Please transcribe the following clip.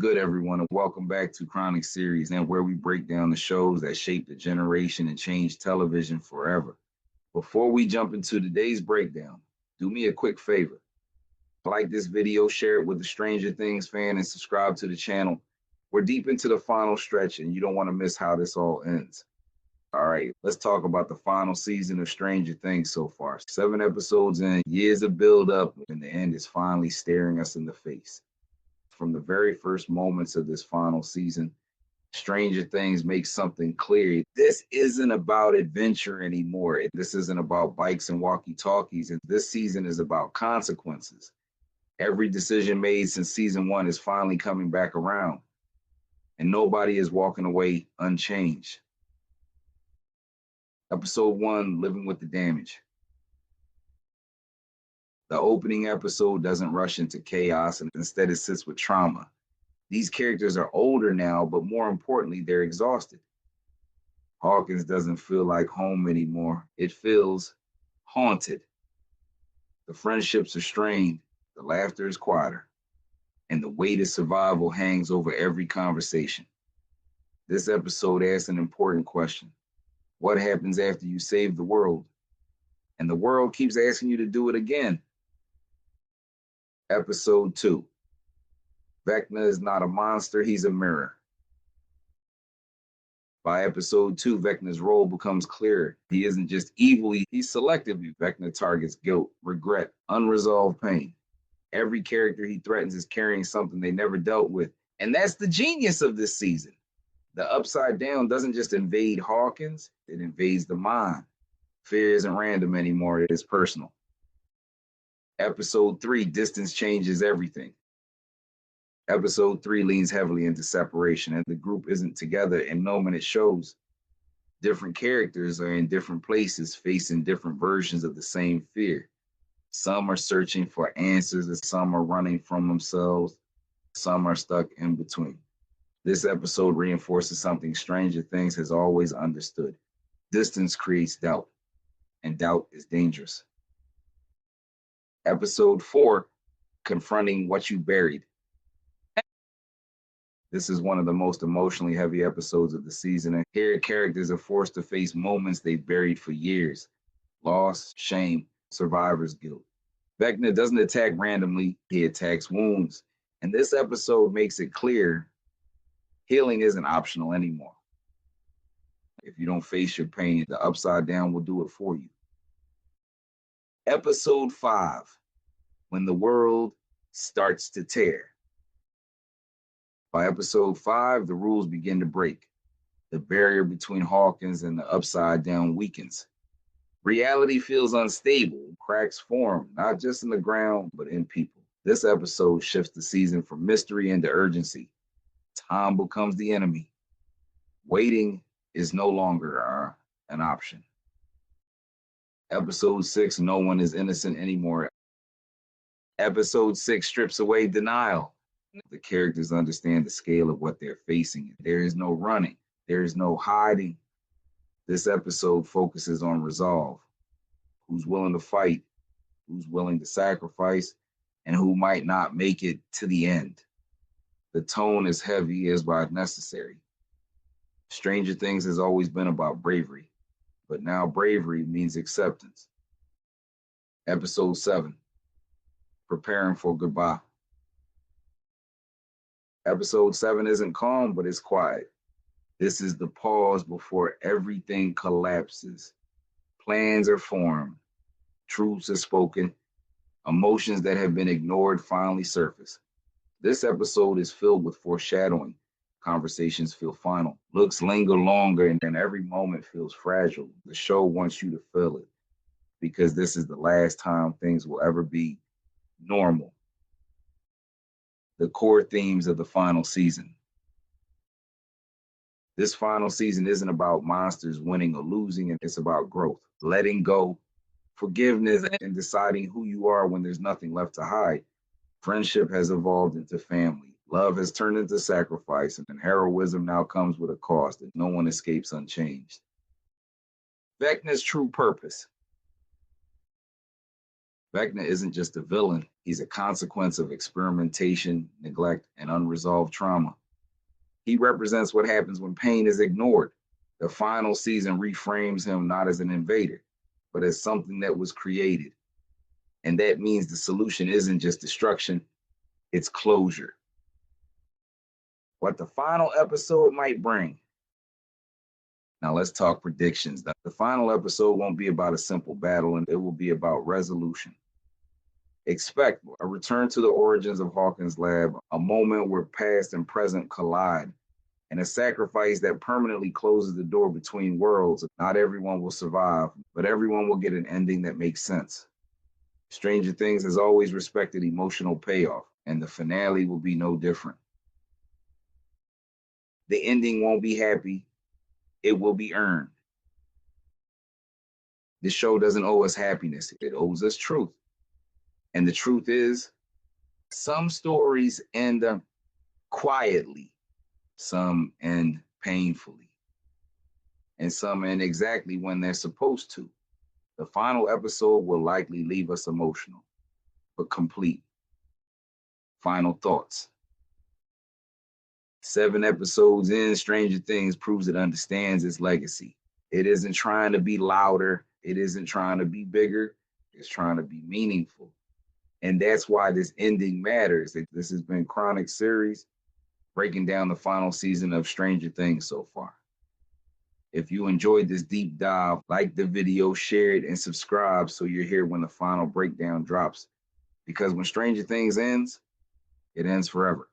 good, everyone, and welcome back to Chronic Series, and where we break down the shows that shaped a generation and changed television forever. Before we jump into today's breakdown, do me a quick favor. Like this video, share it with the Stranger Things fan, and subscribe to the channel. We're deep into the final stretch, and you don't want to miss how this all ends. All right, let's talk about the final season of Stranger Things so far. 7 episodes in, years of build up, and the end is finally staring us in the face. From the very first moments of this final season, Stranger Things makes something clear. This isn't about adventure anymore. This isn't about bikes and walkie-talkies. And this season is about consequences. Every decision made since season one is finally coming back around, and nobody is walking away unchanged. Episode 1, Living with the Damage. The opening episode doesn't rush into chaos, and instead it sits with trauma. These characters are older now, but more importantly, they're exhausted. Hawkins doesn't feel like home anymore. It feels haunted. The friendships are strained, the laughter is quieter, and the weight of survival hangs over every conversation. This episode asks an important question. What happens after you save the world? And the world keeps asking you to do it again. Episode 2. Vecna is not a monster, he's a mirror. By episode 2, Vecna's role becomes clearer. He isn't just evil, he's selective. Vecna targets guilt, regret, unresolved pain. Every character he threatens is carrying something they never dealt with. And that's the genius of this season. The Upside Down doesn't just invade Hawkins, it invades the mind. Fear isn't random anymore, it is personal. Episode 3, Distance changes everything. Episode 3 leans heavily into separation, and the group isn't together, and no one it shows. Different characters are in different places, facing different versions of the same fear. Some are searching for answers, and some are running from themselves. Some are stuck in between. This episode reinforces something Stranger Things has always understood. Distance creates doubt, and doubt is dangerous. Episode 4, Confronting What You Buried. This is one of the most emotionally heavy episodes of the season, and here characters are forced to face moments they've buried for years. Loss, shame, survivor's guilt. Vecna doesn't attack randomly, he attacks wounds. And this episode makes it clear healing isn't optional anymore. If you don't face your pain, the Upside Down will do it for you. Episode 5, When the World Starts to Tear. By episode 5, the rules begin to break. The barrier between Hawkins and the Upside Down weakens. Reality feels unstable. Cracks form, not just in the ground, but in people. This episode shifts the season from mystery into urgency. Time becomes the enemy. Waiting is no longer an option. Episode 6, No One is Innocent Anymore. Episode 6 strips away denial. The characters understand the scale of what they're facing. There is no running. There is no hiding. This episode focuses on resolve. Who's willing to fight? Who's willing to sacrifice? And who might not make it to the end? The tone is heavy as by necessary. Stranger Things has always been about bravery, but now bravery means acceptance. Episode 7, Preparing for Goodbye. Episode 7 isn't calm, but it's quiet. This is the pause before everything collapses. Plans are formed, truths are spoken, emotions that have been ignored finally surface. This episode is filled with foreshadowing. Conversations feel final. Looks linger longer, and every moment feels fragile. The show wants you to feel it because this is the last time things will ever be normal. The core themes of the final season. This final season isn't about monsters winning or losing, and it's about growth, letting go, forgiveness, and deciding who you are when there's nothing left to hide. Friendship has evolved into family. Love has turned into sacrifice, and heroism now comes with a cost, and no one escapes unchanged. Vecna's true purpose. Vecna isn't just a villain, he's a consequence of experimentation, neglect, and unresolved trauma. He represents what happens when pain is ignored. The final season reframes him not as an invader, but as something that was created. And that means the solution isn't just destruction, it's closure. What the final episode might bring. Now let's talk predictions. The final episode won't be about a simple battle, and it will be about resolution. Expect a return to the origins of Hawkins' lab, a moment where past and present collide, and a sacrifice that permanently closes the door between worlds. Not everyone will survive, but everyone will get an ending that makes sense. Stranger Things has always respected emotional payoff, and the finale will be no different. The ending won't be happy, it will be earned. This show doesn't owe us happiness, it owes us truth. And the truth is, some stories end up quietly, some end painfully, and some end exactly when they're supposed to. The final episode will likely leave us emotional, but complete. Final thoughts. 7 episodes in, Stranger Things proves it understands its legacy. It isn't trying to be louder, it isn't trying to be bigger, it's trying to be meaningful. And that's why this ending matters. This has been Chronic Series, breaking down the final season of Stranger Things so far. If you enjoyed this deep dive, like the video, share it, and subscribe so you're here when the final breakdown drops. Because when Stranger Things ends, it ends forever.